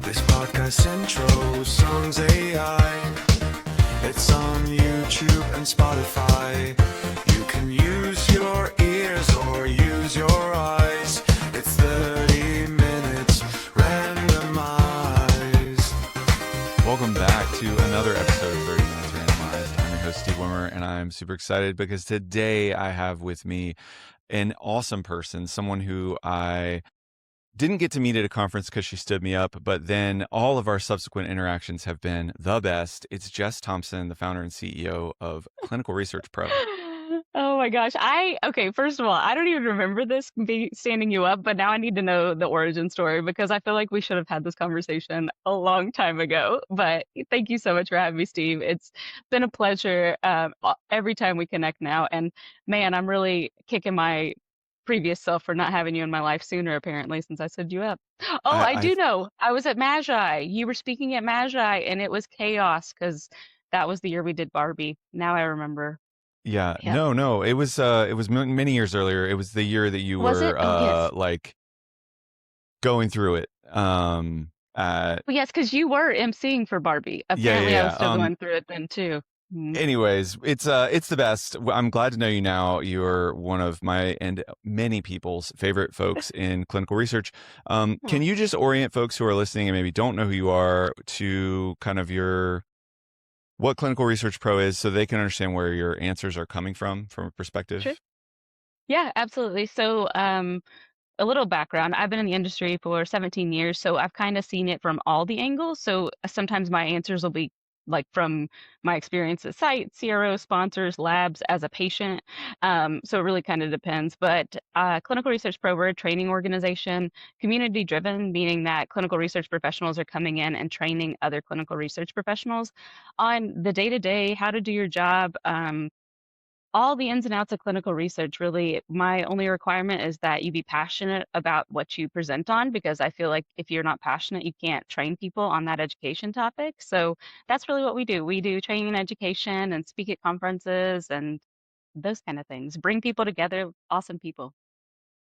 This podcast intro, songs AI. It's on YouTube and Spotify. You can use your ears or use your eyes. It's 30 minutes randomized. Welcome back to another episode of 30 Minutes Randomized. I'm your host, Steve Wimmer, and I'm super excited because today I have with me an awesome person, someone who I didn't get to meet at a conference because she stood me up, but then all of our subsequent interactions have been the best. It's Jess Thompson, the founder and CEO of Clinical Research Pro. Oh my gosh. Okay, first of all, I don't even remember this standing you up, but now I need to know the origin story because I feel like we should have had this conversation a long time ago. But thank you so much for having me, Steve. It's been a pleasure every time we connect now. And man, I'm really kicking my previous self for not having you in my life sooner, apparently, since I stood you up. Oh, I I do know. I was at Magi. You were speaking at Magi, and it was chaos because that was the year we did Barbie. Now I remember. Yeah, Yep. no, it was many years earlier. It was the year that you Was it? were Oh, yes. like going through it. Well, yes, because you were emceeing for Barbie. Yeah, yeah, Apparently, I was yeah. still going through it then too. Mhm. Anyways, it's the best. I'm glad to know you now. You're one of my and many people's favorite folks in clinical research. Can Oh, you just orient folks who are listening and maybe don't know who you are to kind of what Clinical Research Pro is so they can understand where your answers are coming from a sure. perspective? Yeah, absolutely. So, a little background. I've been in the industry for 17 years, so I've kind of seen it from all the angles. So sometimes my answers will be like from my experience at site, CRO, sponsors, labs, as a patient. So it really kind of depends. But Clinical Research Pro, we're a training organization, community driven, meaning that clinical research professionals are coming in and training other clinical research professionals on the day to day, how to do your job. All the ins and outs of clinical research, really, my only requirement is that you be passionate about what you present on, because I feel like if you're not passionate, you can't train people on that education topic. So that's really what we do. We do training and education and speak at conferences and those kind of things. Bring people together, awesome people.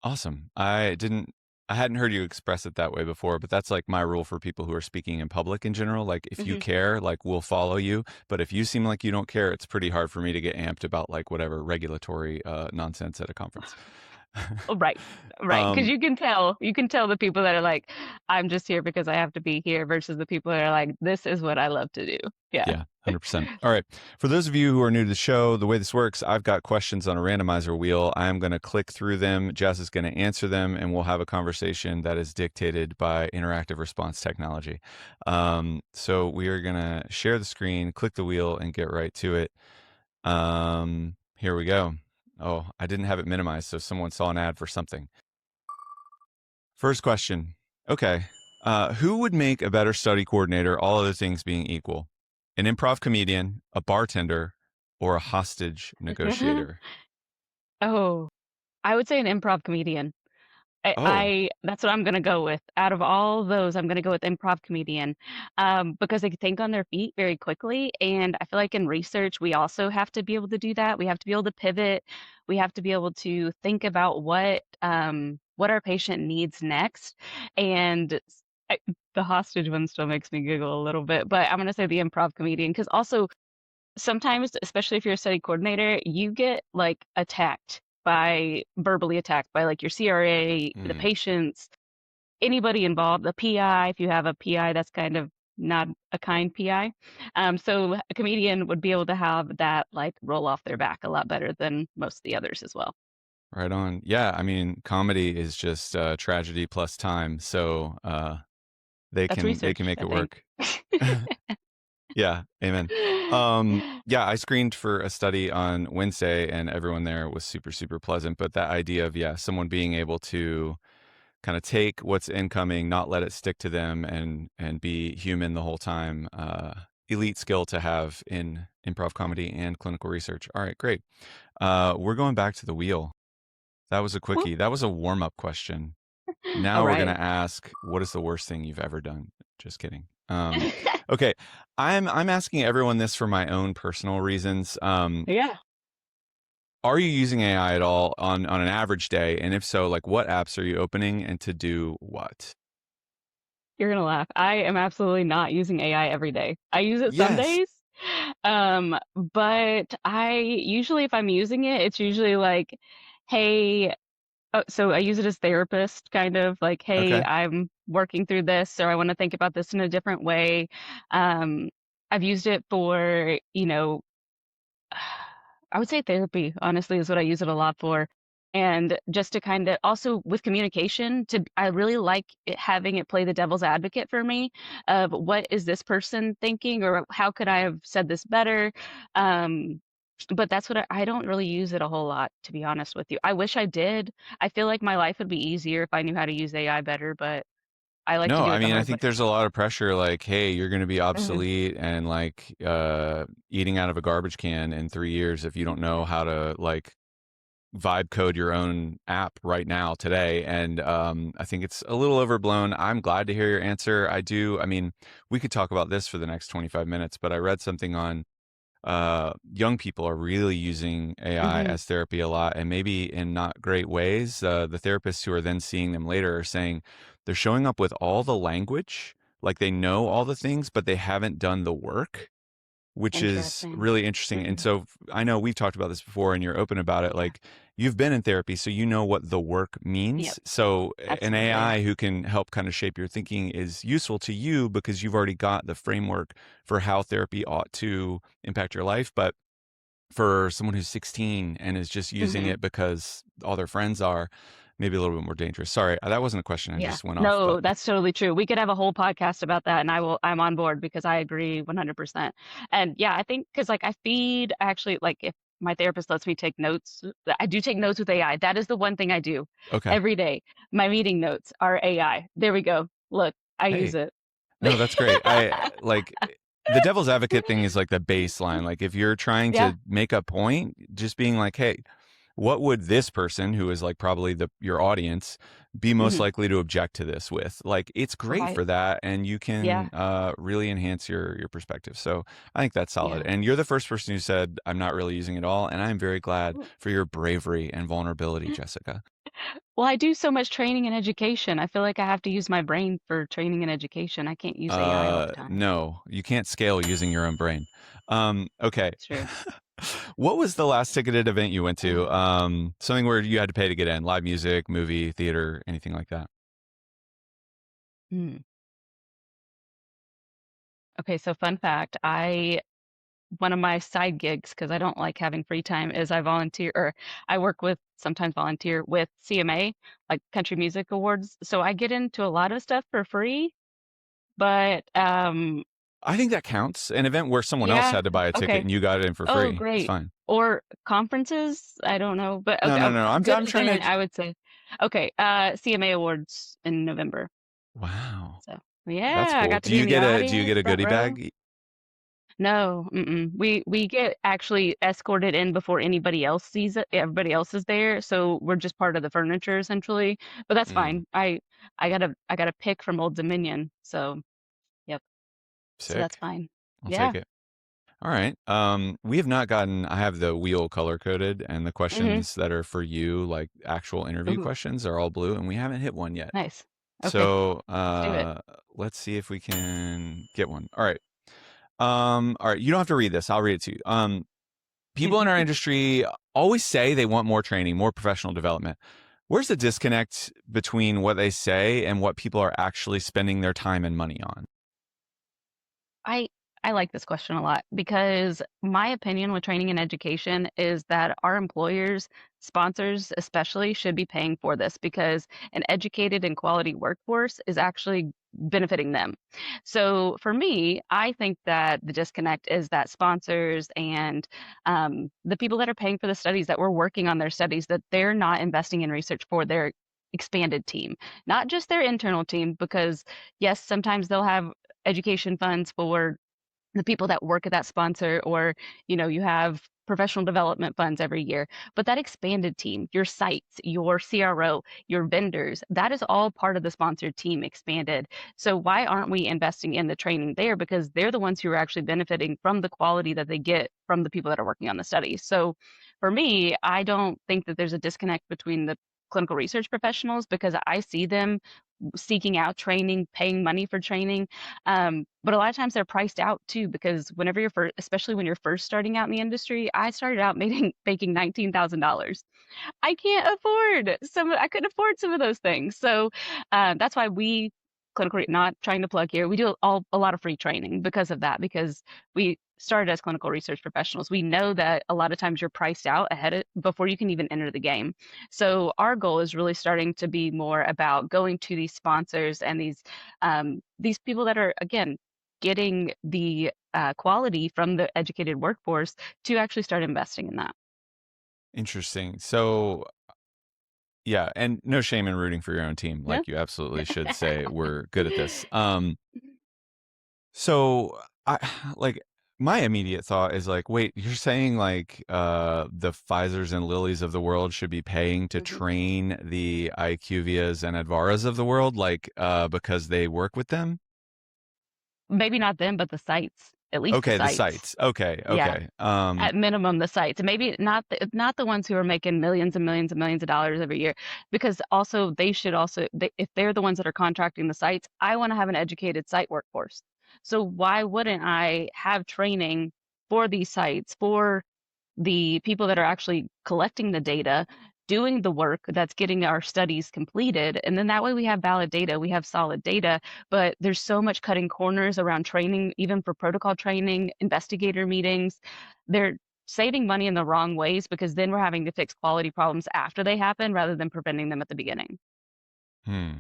Awesome. I hadn't heard you express it that way before, but that's like my rule for people who are speaking in public in general. Like if you Hmm. care, like we'll follow you. But if you seem like you don't care, it's pretty hard for me to get amped about like whatever regulatory nonsense at a conference. Oh, right, right. Because um, you can tell the people that are like, I'm just here because I have to be here, versus the people that are like, this is what I love to do. Yeah. Yeah, 100%. All right. For those of you who are new to the show, the way this works, I've got questions on a randomizer wheel. I'm going to click through them. Jess is going to answer them, and we'll have a conversation that is dictated by interactive response technology. So we are going to share the screen, click the wheel, and get right to it. Here we go. Oh, I didn't have it minimized, so someone saw an ad for something. First question. Okay. Who would make a better study coordinator, all other things being equal? An improv comedian, a bartender, or a hostage negotiator? Oh, I would say an improv comedian. Oh, That's what I'm gonna go with. Out of all those, I'm gonna go with improv comedian, because they can think on their feet very quickly. And I feel like in research, we also have to be able to do that. We have to be able to pivot. We have to be able to think about what our patient needs next. And the hostage one still makes me giggle a little bit, but I'm gonna say the improv comedian because also sometimes, especially if you're a study coordinator, you get like verbally attacked by like your CRA, the mm, patients, anybody involved, the PI, if you have a PI that's kind of not a kind PI. So a comedian would be able to have that like roll off their back a lot better than most of the others as well. right on. Yeah, I mean, comedy is just tragedy plus time, so That's they can research, make I it think. work. Yeah, amen. Yeah, I screened for a study on Wednesday, and everyone there was super, super pleasant. But that idea of someone being able to kind of take what's incoming, not let it stick to them, and be human the whole time. Elite skill to have in improv comedy and clinical research. All right, great. We're going back to the wheel. That was a Whoop. quickie. That was a warm up question. All Now we're gonna right. ask, what is the worst thing you've ever done? Just kidding. Okay, I'm asking everyone this for my own personal reasons. Yeah. Are you using AI at all on an average day? And if so, like what apps are you opening and to do what? You're gonna laugh. I am absolutely not using AI every day. I use it some Yes. days, but I usually, if I'm using it, it's usually like, hey, so I use it as therapist, kind of like, hey, Okay. I'm working through this, or I want to think about this in a different way. Um, I've used it for, I would say therapy, honestly, is what I use it a lot for. And just to kind of also with communication, I really like having it play the devil's advocate for me of what is this person thinking or how could I have said this better? Um, but that's what I don't really use it a whole lot, to be honest with you. I wish I did. I feel like my life would be easier if I knew how to use AI better, but I like to No, do I it the mean, I hard way. think there's a lot of pressure like, hey, you're going to be Mhm. obsolete and like eating out of a garbage can in 3 years if you don't know how to like vibe code your own app right now today. And I think it's a little overblown. I'm glad to hear your answer. I mean, we could talk about this for the next 25 minutes, but I read something on young people are really using AI Mhm. as therapy a lot, and maybe in not great ways. The therapists who are then seeing them later are saying they're showing up with all the language, like they know all the things, but they haven't done the work, which is Interesting. really interesting. And so I know we've talked about this before and you're open about it. Yeah. Like you've been in therapy, so you know what the work Yep. means. So an Absolutely. AI who can help kind of shape your thinking is useful to you because you've already got the framework for how therapy ought to impact your life. But for someone who's 16 and is just using Mhm. it because all their friends are, maybe a little bit more dangerous. Sorry, that wasn't a question. I Yeah. just went off, but No, that's totally true. We could have a whole podcast about that, and I'm on board because I agree 100%. And yeah, I think because like I feed actually like if my therapist lets me take notes, I do take notes with AI. That is the one thing I do okay. every day. My meeting notes are AI. There we go. Look, I use Hey, it. no, that's great. I like the devil's advocate thing is like the baseline. Like if you're trying Yeah. to make a point, just being like, "Hey, what would this person who is like probably your audience be most Hmm. likely to object to this with?" Like it's great Right. for that and you Yeah. can really enhance your perspective. So, I think that's solid. Yeah. And you're the first person who said I'm not really using it all, and I'm very glad Cool. for your bravery and vulnerability, Jessica. Well, I do so much training and education. I feel like I have to use my brain for training and education. I can't use AI all the time. No, you can't scale using your own brain. Okay. It's true. What was the last ticketed event you went Uh, to? Something where you had to pay to get in, live music, movie, theater, anything like that? hmm. Okay, so fun fact, I one of my side gigs because I don't like having free time is I volunteer or I work with sometimes volunteer with CMA, like Country Music Awards. So I get into a lot of stuff for free, but I think that counts. An event where someone else yeah, had to buy a ticket okay. and you got it in for Oh, free. It's great. fine. Or conferences, I don't know, but No, okay, no, a no. good I'm trying event to. I would say. Okay, CMA Awards in November. Wow, So that's yeah, I cool. got to be in the Do you get audience, a front goodie row. bag? No, mm-mm. We get actually escorted in before anybody else sees it. Everybody else is there, so we're just part of the furniture essentially. But that's Mm, fine. I got a pick from Old Dominion, so yep. So that's sick. fine. I'll take Yeah. it. All right. We have not gotten, I have the wheel color coded, and the Mhm. questions that are for you, like actual interview Ooh, questions, are all blue, and we haven't hit one yet. nice. Okay, So let's do it. let's see if we can get one. All right. All right. You don't have to read this. I'll read it to you. People in our industry always say they want more training, more professional development. Where's the disconnect between what they say and what people are actually spending their time and money on? I I like this question a lot because my opinion with training and education is that our employers, sponsors especially, should be paying for this because an educated and quality workforce is actually benefiting them. So for me, I think that the disconnect is that sponsors and the people that are paying for the studies that we're working on their studies that they're not investing in research for their expanded team, not just their internal team, because yes, sometimes they'll have education funds for the people that work at that sponsor or you have professional development funds every year, but that expanded team, your sites, your CRO, your vendors, that is all part of the sponsored team expanded. So why aren't we investing in the training there, because they're the ones who are actually benefiting from the quality that they get from the people that are working on the study. So for me, I don't think that there's a disconnect between the clinical research professionals because I see them seeking out training, paying money for training. But a lot of times they're priced out too, because whenever you're first, especially when you're first starting out in the industry, I started out making $19,000. I can't afford I couldn't afford some of those things. So that's why we not trying to plug here. We do a lot of free training because of that, because we started as clinical research professionals. We know that a lot of times you're priced out before you can even enter the game. So our goal is really starting to be more about going to these sponsors and these people that are, again, getting the quality from the educated workforce to actually start investing in that. Interesting. So, yeah, and no shame in rooting for your own team. No. Like you absolutely should say we're good at this. So I like my immediate thought is like, wait, you're saying like the Pfizers and Lillys of the world should be paying to Mhm. train the IQVIAs and Advaras of the world, like because they work with them? Maybe not them, but the sites, at least the Okay, the sites. sites. Okay, Yeah, okay. at minimum the sites. And maybe not the ones who are making millions and millions and millions of dollars every year, because also they should also if they're the ones that are contracting the sites, I want to have an educated site workforce. So why wouldn't I have training for these sites, for the people that are actually collecting the data, doing the work that's getting our studies completed. And then that way we have valid data, we have solid data. But there's so much cutting corners around training, even for protocol training, investigator meetings. They're saving money in the wrong ways because then we're having to fix quality problems after they happen rather than preventing them at the beginning. Hmm.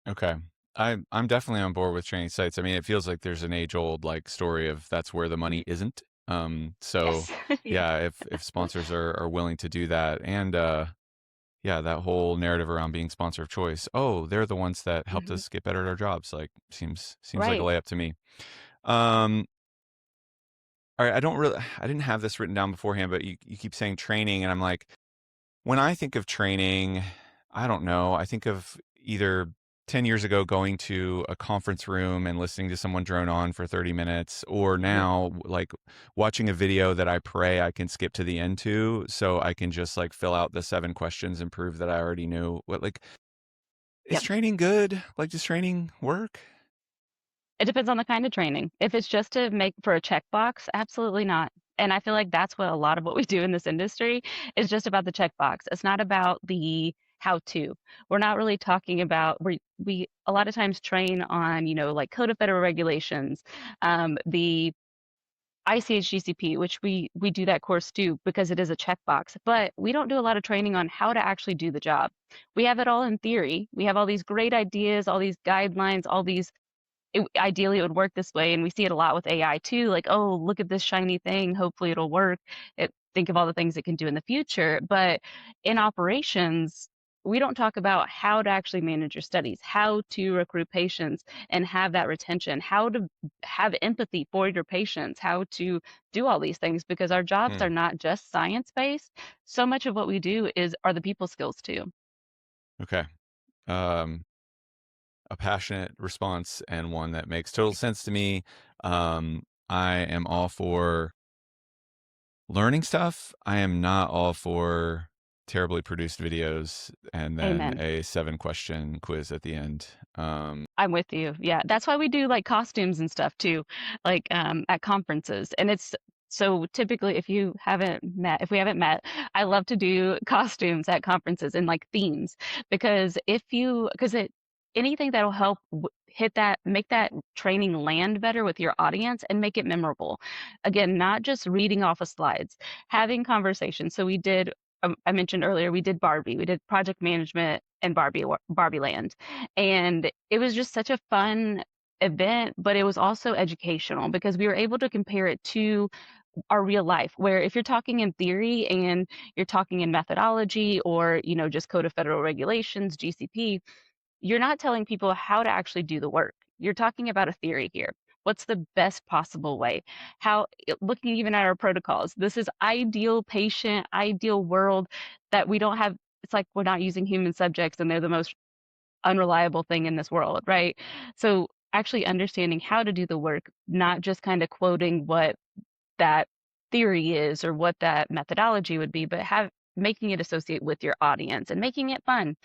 Okay. I'm definitely on board with training sites. I mean, it feels like there's an age-old like story of that's where the money Mhm. isn't. So Yes. Yeah. yeah, if sponsors are willing to do that, and yeah, that whole narrative around being sponsor of choice. Oh, they're the ones that helped Mhm. us get better at our jobs. Like seems like a Right. layup to me. Um, all right, I didn't have this written down beforehand, but you keep saying training, and I'm like, when I think of training, I don't know. I think of either 10 years ago going to a conference room and listening to someone drone on for 30 minutes, or Mhm. now like watching a video that I pray I can skip to the end to so I can just like fill out the 7 questions and prove that I already knew. What like is Yep. training good? Like does training work? It depends on the kind of training. If it's just to make for a checkbox, absolutely not. And I feel like that's what a lot of what we do in this industry is just about the checkbox. It's not about the how to. We're not really talking about we a lot of times train on, like Code of Federal Regulations, the ICH-GCP, which we do that course too because it is a checkbox, but we don't do a lot of training on how to actually do the job. We have it all in theory. We have all these great ideas, all these guidelines, all these ideally it would work this way, and we see it a lot with AI too, like, oh, look at this shiny thing, hopefully it'll work. Think of all the things it can do in the future, but in operations we don't talk about how to actually manage your studies, how to recruit patients and have that retention, how to have empathy for your patients, how to do all these things, because our jobs Hmm. are not just science based. So much of what we do are the people skills too. Okay. Um, a passionate response and one that makes total sense to me. I am all for learning stuff. I am not all for terribly produced videos and then Amen. a 7 question quiz at the end. I'm with you. Yeah, that's why we do like costumes and stuff too, like at conferences. And it's so typically if we haven't met, I love to do costumes at conferences and like themes, because anything that'll help hit that, make that training land better with your audience and make it memorable. Again, not just reading off of slides, having conversations. So I mentioned earlier, we did Barbie, we did project management and Barbie Land, and it was just such a fun event, but it was also educational because we were able to compare it to our real life. Where if you're talking in theory and you're talking in methodology or, just Code of Federal Regulations, GCP, you're not telling people how to actually do the work. You're talking about a theory here. What's the best possible way? Looking even at our protocols, this is ideal patient, ideal world that we don't have. It's like we're not using human subjects and they're the most unreliable thing in this world, right? So actually understanding how to do the work, not just kind of quoting what that theory is or what that methodology would be, but making it associate with your audience and making it fun.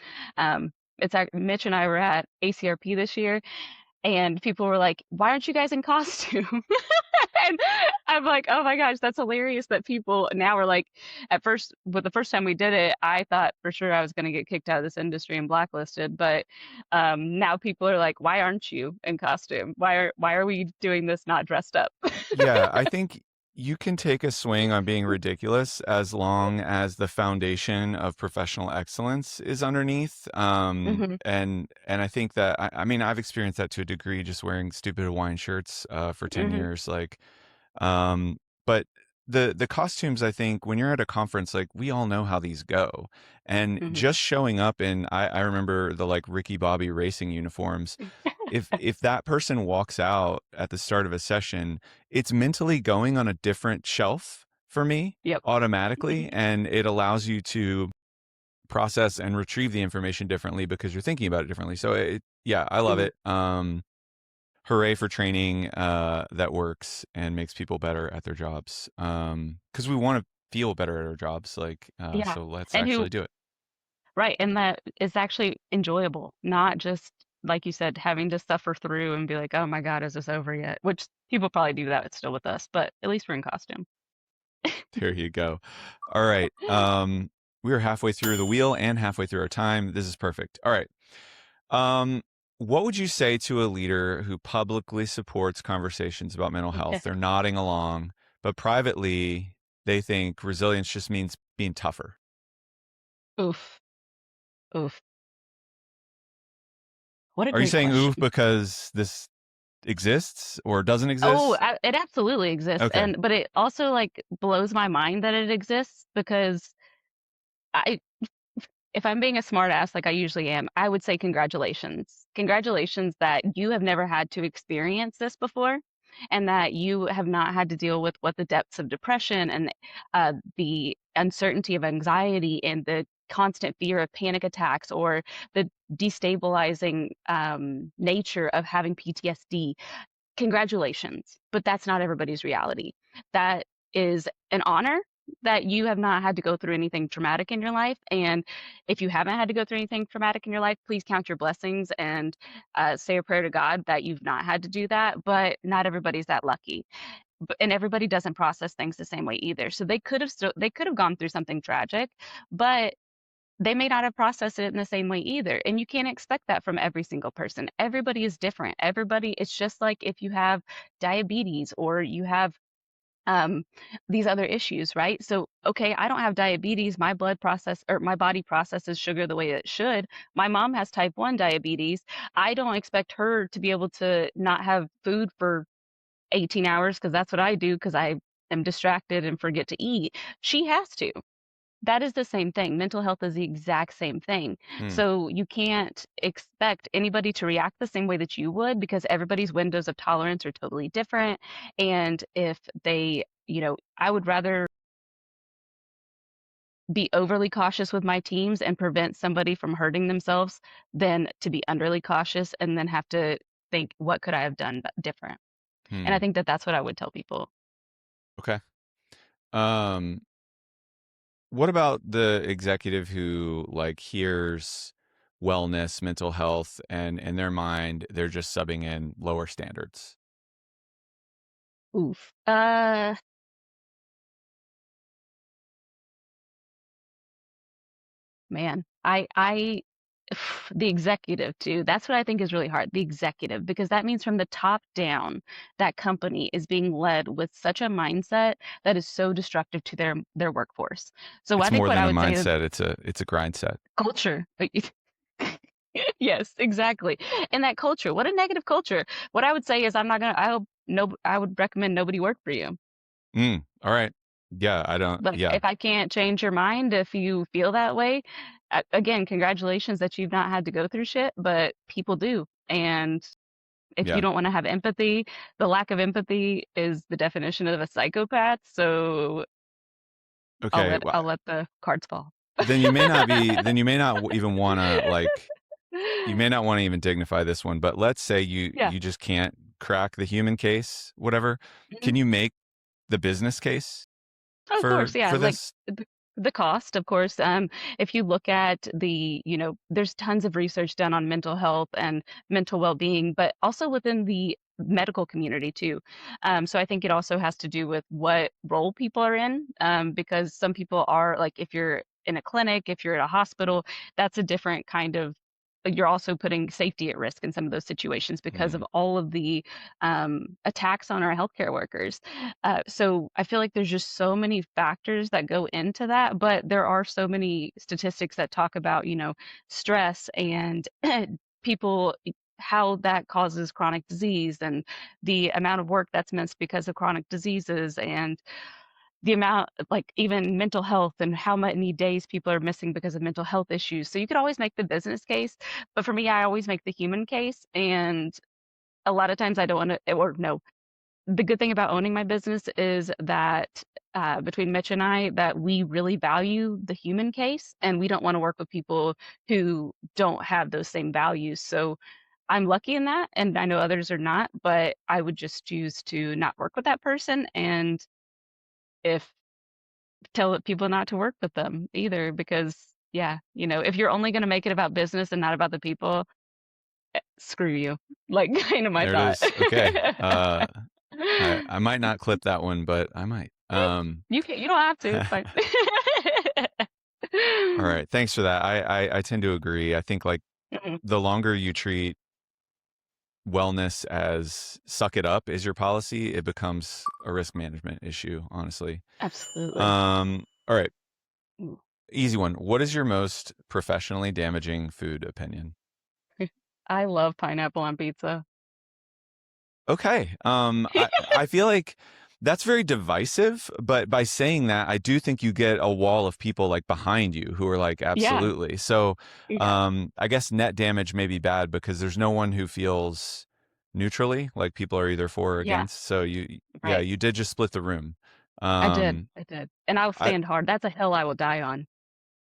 Mitch and I were at ACRP this year, and people were like, "Why aren't you guys in costume?" And I'm like, "Oh my gosh, that's hilarious that people now are like." At first, but the first time we did it, I thought for sure I was going to get kicked out of this industry and blacklisted. But now people are like, "Why aren't you in costume? Why are we doing this not dressed up?" Yeah, I think you can take a swing on being ridiculous as long as the foundation of professional excellence is underneath. Hmm. And I think that I mean I've experienced that to a degree, just wearing stupid Hawaiian shirts for 10 Hmm. years. Um, but the costumes, I think, when you're at a conference, like we all know how these go, and Hmm. just showing up in I remember the like Ricky Bobby racing uniforms. If that person walks out at the start of a session, it's mentally going on a different shelf for me Yep. automatically, and it allows you to process and retrieve the information differently because you're thinking about it differently. So yeah, I love Hmm. it. Hooray for training that works and makes people better at their jobs. Because we want to feel better at our jobs. Yeah. So let's And who actually do it. Right, and that is actually enjoyable, not just like you said, having to suffer through and be like, "Oh my God, is this over yet?" Which people probably do that still with us, but at least we're in costume. There you go. All right. We are halfway through the wheel and halfway through our time. This is perfect. All right. Um, what would you say to a leader who publicly supports conversations about mental health? They're nodding along, but privately they think resilience just means being tougher. Oof, oof. What a Are you great saying oof question. because this exists or doesn't Oh, exist? it absolutely exists, Okay. but it also like blows my mind that it exists because I if I'm being a smart ass like I usually am, I would say congratulations. Congratulations that you have never had to experience this before and that you have not had to deal with what the depths of depression and the uncertainty of anxiety and the constant fear of panic attacks or the destabilizing nature of having PTSD. Congratulations. But that's not everybody's reality. That is an honor that you have not had to go through anything traumatic in your life. And if you haven't had to go through anything traumatic in your life, please count your blessings and say a prayer to God that you've not had to do that. But not everybody's that lucky. And everybody doesn't process things the same way either. So they could have gone through something tragic, but they may not have processed it in the same way either. And you can't expect that from every single person. Everybody is different. Everybody, it's just like if you have diabetes or you have um, these other issues, right? So, okay, I don't have diabetes. My blood process or my body processes sugar the way it should. My mom has type 1 diabetes. I don't expect her to be able to not have food for 18 hours because that's what I do because I am distracted and forget to eat. She has to. That is the same thing. Mental health is the exact same thing. Hmm. So you can't expect anybody to react the same way that you would because everybody's windows of tolerance are totally different. And if they, I would rather be overly cautious with my teams and prevent somebody from hurting themselves than to be underly cautious and then have to think, what could I have done different? And I Hmm. think that that's what I would tell people. Okay. Um, what about the executive who like hears wellness, mental health, and in their mind they're just subbing in lower standards? Oof. Man, I the executive too. That's what I think is really hard. The executive, because that means from the top down, that company is being led with such a mindset that is so destructive to their workforce. So I It's think more what than I a would say is mindset. It's a grind set. culture. Yes, exactly. And that culture, what a negative culture. What I would say is I hope no I would recommend nobody work for you. All right. Yeah, I don't. Like, Yeah. if I can't change your mind, if you feel that way, again, congratulations that you've not had to go through shit, but people do. And if you Yeah. don't want to have empathy, the lack of empathy is the definition of a psychopath. So Okay. Well, I'll let the cards fall. then you may not be. Then you may not even want to like. You may not want to even dignify this one, but let's say Yeah, you just can't crack the human case, whatever. mhm. Can you make the business case Of course, yeah. for Like this? the cost, of course. If you look at there's tons of research done on mental health and mental well-being, but also within the medical community too. So I think it also has to do with what role people are in, because some people are like, if you're in a clinic, if you're at a hospital, that's a different kind of. You're also putting safety at risk in some of those situations because of Mm, all of the attacks on our healthcare workers. So I feel like there's just so many factors that go into that, but there are so many statistics that talk about, stress and people, how that causes chronic disease and the amount of work that's missed because of chronic diseases and the amount like even mental health and how many days people are missing because of mental health issues. So you could always make the business case, but for me, I always make the human case. And a lot of times I don't want to, or no, the good thing about owning my business is that between Mitch and I, that we really value the human case, and we don't want to work with people who don't have those same values. So I'm lucky in that, and I know others are not, but I would just choose to not work with that person, and if tell people not to work with them either, because yeah, if you're only going to make it about business and not about the people, screw you. Like kind of my there it thought. is. Okay. I might not clip that one, but I might. You don't have to. It's fine. All right. Thanks for that. I tend to agree. I think like Mm-mm. the longer you treat wellness as suck it up is your policy, it becomes a risk management issue, honestly. Absolutely. All right. Ooh. Easy one. What is your most professionally damaging food opinion? I love pineapple on pizza. Okay. I feel like that's very divisive, but by saying that, I do think you get a wall of people like behind you who are like, Yeah, absolutely. So, yeah, I guess net damage may be bad because there's no one who feels neutrally, like people are either for or yeah, against. So yeah, right. you did just split the room. I did. Um, I did. And I'll I stand hard. That's a hill I will die on.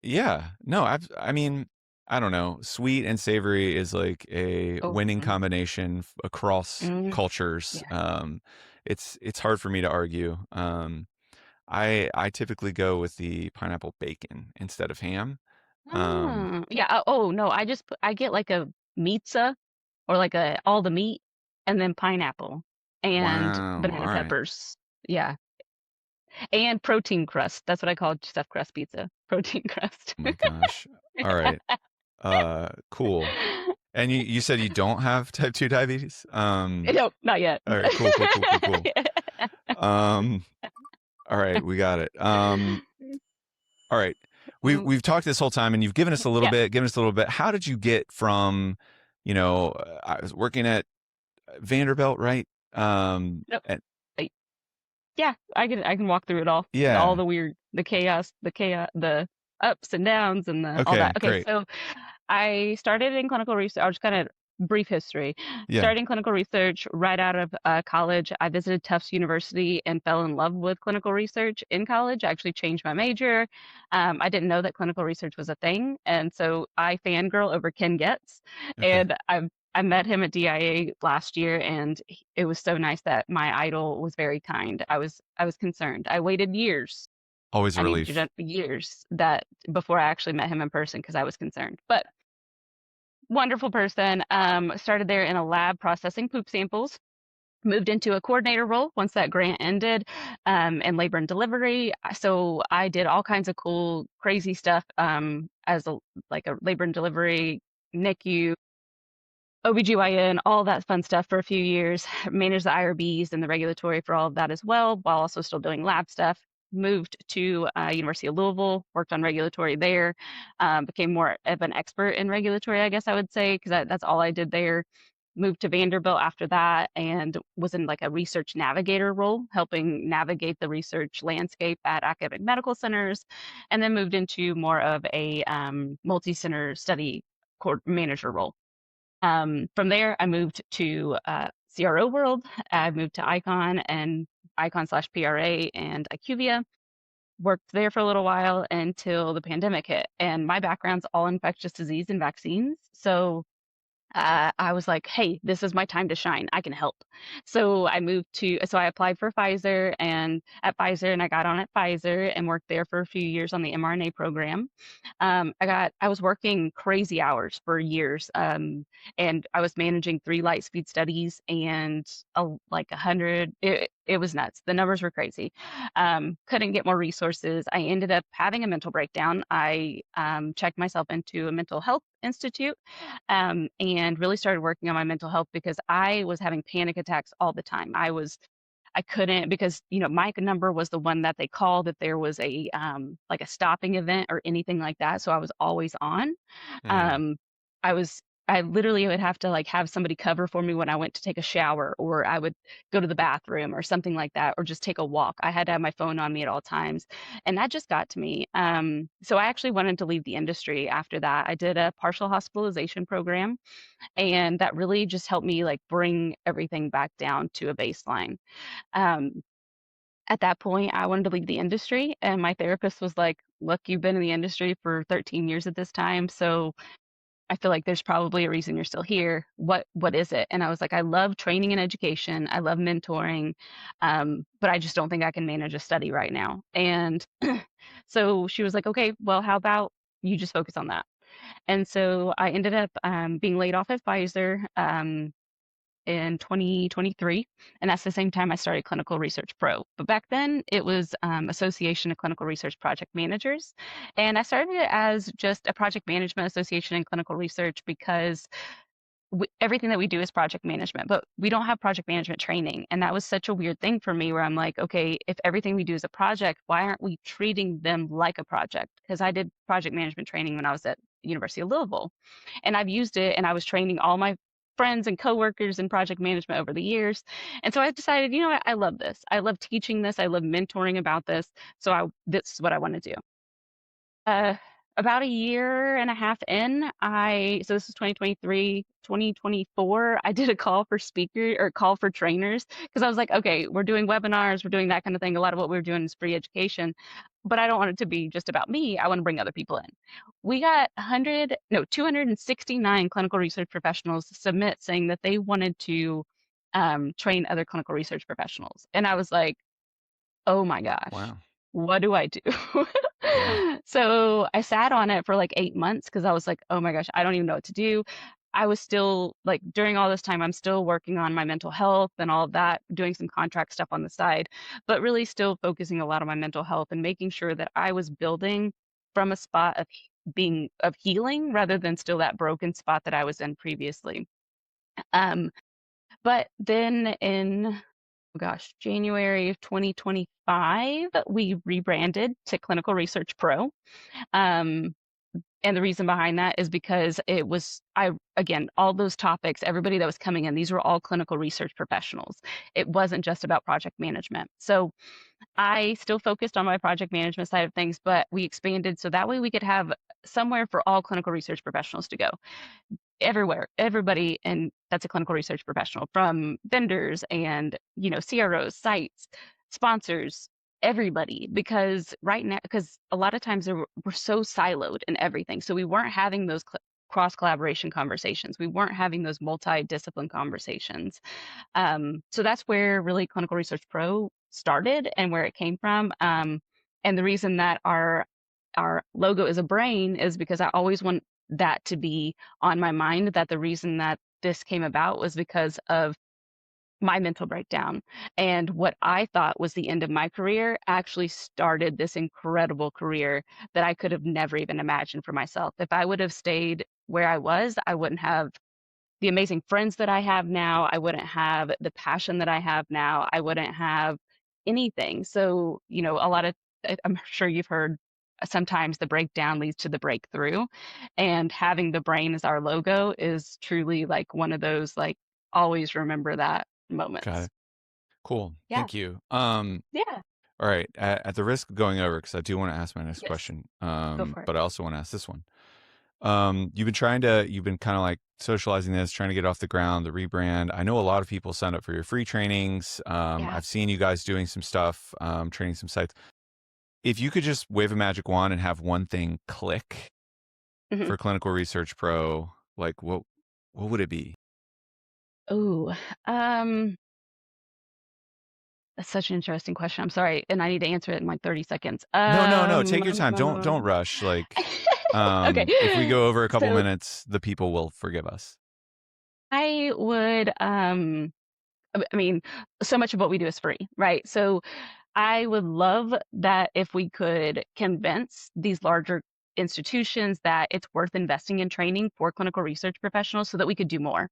Yeah, no, I mean, I don't know. Sweet and savory is like a Oh, winning combination across mm, cultures. yeah. It's hard for me to argue. I typically go with the pineapple bacon instead of ham. Um, Yeah. Oh no, I get like a pizza or like a all the meat and then pineapple and wow. banana All right. peppers. Yeah. And protein crust. That's what I call stuffed crust pizza. Protein crust. Oh my gosh. All right. Cool. And you said you don't have type 2 diabetes? No, not yet. All right, cool, cool, cool, cool, cool. Um, all right, we got it. All right. Mm, We've talked this whole time and you've yeah. given us a little bit. How did you get from, I was working at Vanderbilt, right? Nope. And I- Yeah, I can walk through it all yeah. the weird, the chaos, the ups and downs and the all Okay, that. Okay, great. so I started in clinical research. I'll just kind of brief history. Yeah. Started in clinical research right out of college. I visited Tufts University and fell in love with clinical research in college. I actually changed my major. I didn't know that clinical research was a thing, and so I fangirl over Ken Getz, Okay. and I met him at DIA last year, and it was so nice that my idol was very kind. I was concerned. I waited years. Always a I needed relief. to years that before I actually met him in person because I was concerned. But wonderful person. Started there in a lab processing poop samples. Moved into a coordinator role once that grant ended, in labor and delivery. So I did all kinds of cool, crazy stuff as a like a labor and delivery, NICU, OBGYN, all that fun stuff for a few years. Managed the IRBs and the regulatory for all of that as well, while also still doing lab stuff. Moved to University of Louisville, worked on regulatory there, became more of an expert in regulatory, I guess I would say, because that's all I did there. Moved to Vanderbilt after that and was in like a research navigator role, helping navigate the research landscape at academic medical centers, and then moved into more of a multi-center study manager role. From there, I moved to CRO world. I moved to Icon and Icon/PRA and IQVIA. Worked there for a little while until the pandemic hit. And my background's all infectious disease and vaccines. So I was like, "Hey, this is my time to shine. I can help." So I applied for Pfizer and at Pfizer, and I got on at Pfizer and worked there for a few years on the mRNA program. I was working crazy hours for years, and I was managing 3 light speed studies and like 100. It was nuts. The numbers were crazy. Couldn't get more resources. I ended up having a mental breakdown. I checked myself into a mental health institute, and really started working on my mental health because I was having panic attacks all the time. I couldn't because my number was the one that they called if there was a like a stopping event or anything like that. So I was always on. Mm, Um, I was I literally would have to like have somebody cover for me when I went to take a shower, or I would go to the bathroom or something like that, or just take a walk. I had to have my phone on me at all times, and that just got to me. So I actually wanted to leave the industry after that. I did a partial hospitalization program, and that really just helped me like bring everything back down to a baseline. Um, at that point, I wanted to leave the industry, and my therapist was like, "Look, you've been in the industry for 13 years at this time, so I feel like there's probably a reason you're still here. What is it?" And I was like, "I love training and education. I love mentoring, but I just don't think I can manage a study right now." And so she was like, "Okay, well, how about you just focus on that?" And so I ended up being laid off at Pfizer. In 2023, and that's the same time I started Clinical Research Pro. But back then, it was Association of Clinical Research Project Managers, and I started it as just a project management association in clinical research because everything that we do is project management, but we don't have project management training, and that was such a weird thing for me. Where I'm like, okay, if everything we do is a project, why aren't we treating them like a project? Because I did project management training when I was at University of Louisville, and I've used it, and I was training all my friends and coworkers in project management over the years. And so I decided, you know what, I love this. I love teaching this. I love mentoring about this. This is what I want to do. Uh, about a year and a half in, so this is 2023, 2024, I did a call for call for trainers because I was like, okay, we're doing webinars, we're doing that kind of thing. A lot of what we're doing is free education, but I don't want it to be just about me. I want to bring other people in. We got 269 clinical research professionals submit saying that they wanted to train other clinical research professionals. And I was like, oh my gosh, wow. what do I do? Yeah. So I sat on it for like 8 months because I was like, oh my gosh, I don't even know what to do. I was still like, during all this time, I'm still working on my mental health and all of that, doing some contract stuff on the side, but really still focusing a lot on my mental health and making sure that I was building from a spot of being of healing rather than still that broken spot that I was in previously. Um, but then in January of 2025, we rebranded to Clinical Research Pro. Um, and the reason behind that is because again, all those topics, everybody that was coming in, these were all clinical research professionals. It wasn't just about project management. So I still focused on my project management side of things, but we expanded so that way we could have somewhere for all clinical research professionals to go everywhere, everybody, and that's a clinical research professional, from vendors and CROs, sites, sponsors, everybody. Because right now, because a lot of times we're so siloed in everything, so we weren't having those cross collaboration conversations. We weren't having those multi-discipline conversations. So that's where really Clinical Research Pro started and where it came from. And the reason that our logo is a brain is because I always want that to be on my mind, that the reason that this came about was because of my mental breakdown, and what I thought was the end of my career actually started this incredible career that I could have never even imagined for myself. If I would have stayed where I was, I wouldn't have the amazing friends that I have now. I wouldn't have the passion that I have now. I wouldn't have anything. So, a lot of, I'm sure you've heard sometimes the breakdown leads to the breakthrough. And having the brain as our logo is truly like one of those, like, always remember that Got moments. it. Cool. Yeah. Thank you. Yeah. All right. At the risk of going over, because I do want to ask my next Yes. question, Go for it. but I also want to ask this one. You've been kind of like socializing this, trying to get off the ground, the rebrand. I know a lot of people sign up for your free trainings. Yeah. I've seen you guys doing some stuff, training some sites. If you could just wave a magic wand and have one thing click Hmm. for Clinical Research Pro, like what would it be? Oh, that's such an interesting question. I'm sorry, and I need to answer it in like 30 seconds. No. Take your time. Don't rush. Like, Okay. if we go over a couple So minutes, the people will forgive us. I would, I mean, so much of what we do is free, right? So I would love that if we could convince these larger institutions that it's worth investing in training for clinical research professionals so that we could do more.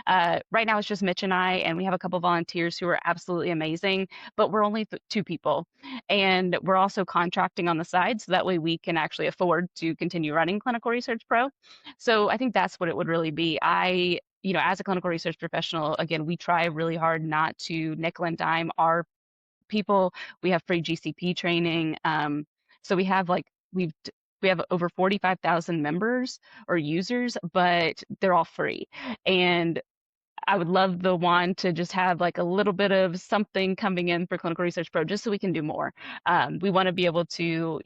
Right now, it's just Mitch and I, and we have a couple volunteers who are absolutely amazing, but we're only two people. And we're also contracting on the side so that way we can actually afford to continue running Clinical Research Pro. So I think that's what it would really be. As a clinical research professional, again, we try really hard not to nickel and dime our people. We have free GCP training. So we have over 45,000 members or users, but they're all free. And I would love the one to just have like a little bit of something coming in for Clinical Research Pro just so we can do more. We want to be able to,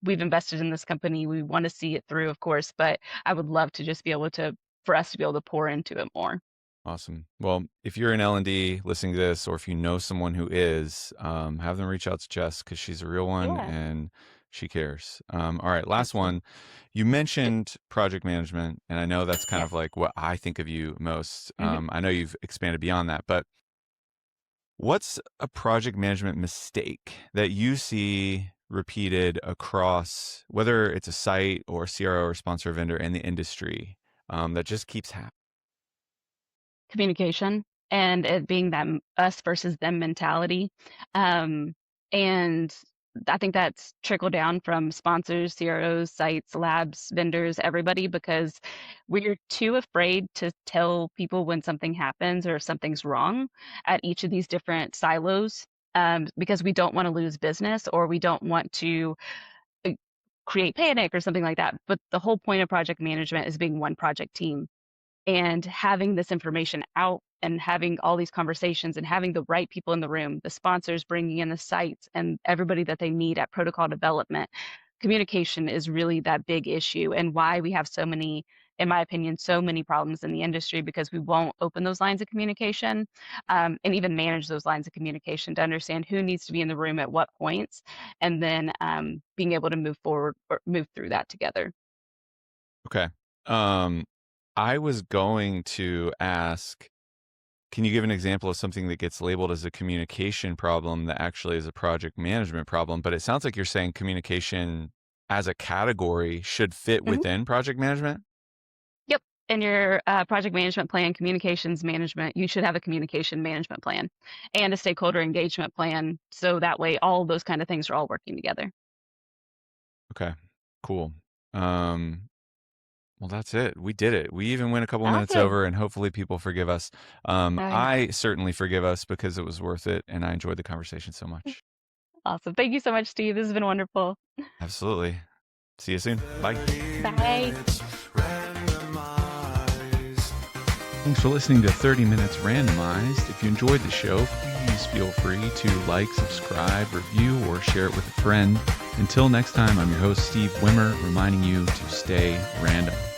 we've invested in this company. We want to see it through, of course, but I would love to just be able to, for us to be able to pour into it more. Awesome. Well, if you're in L&D listening to this, or if you know someone who is, have them reach out to Jess because she's a real one Yeah, and she cares. All right, last absolutely. one. You mentioned project management, and I know that's kind of Yes. like what I think of you most. Mhm. I know you've expanded beyond that, but what's a project management mistake that you see repeated across, whether it's a site or CRO or sponsor vendor in the industry, that just keeps happening? Communication and it being that us versus them mentality. Um, and I think that's trickled down from sponsors, CROs, sites, labs, vendors, everybody, because we're too afraid to tell people when something happens or if something's wrong at each of these different silos, because we don't want to lose business or we don't want to uh, create panic or something like that. But the whole point of project management is being one project team and having this information out and having all these conversations and having the right people in the room, the sponsors bringing in the sites and everybody that they need at protocol development. Communication is really that big issue and why we have so many, in my opinion, so many problems in the industry because we won't open those lines of communication and even manage those lines of communication to understand who needs to be in the room at what points and then being able to move forward or move through that together. Okay. Um, I was going to ask, can you give an example of something that gets labeled as a communication problem that actually is a project management problem? But it sounds like you're saying communication as a category should fit Mhm. within project management. Yep. In your project management plan, communications management, you should have a communication management plan and a stakeholder engagement plan. So that way, all those kind of things are all working together. Okay, cool. Um, well, that's it. We did it. We even went a couple minutes Awesome. over, and hopefully people forgive us. Oh, yeah. I certainly forgive us because it was worth it, and I enjoyed the conversation so much. Awesome. Thank you so much, Steve. This has been wonderful. Absolutely. See you soon. Bye. 30 Bye. minutes randomized. Thanks for listening to 30 Minutes Randomized. If you enjoyed the show, please feel free to like, subscribe, review, or share it with a friend. Until next time, I'm your host, Steve Wimmer, reminding you to stay random.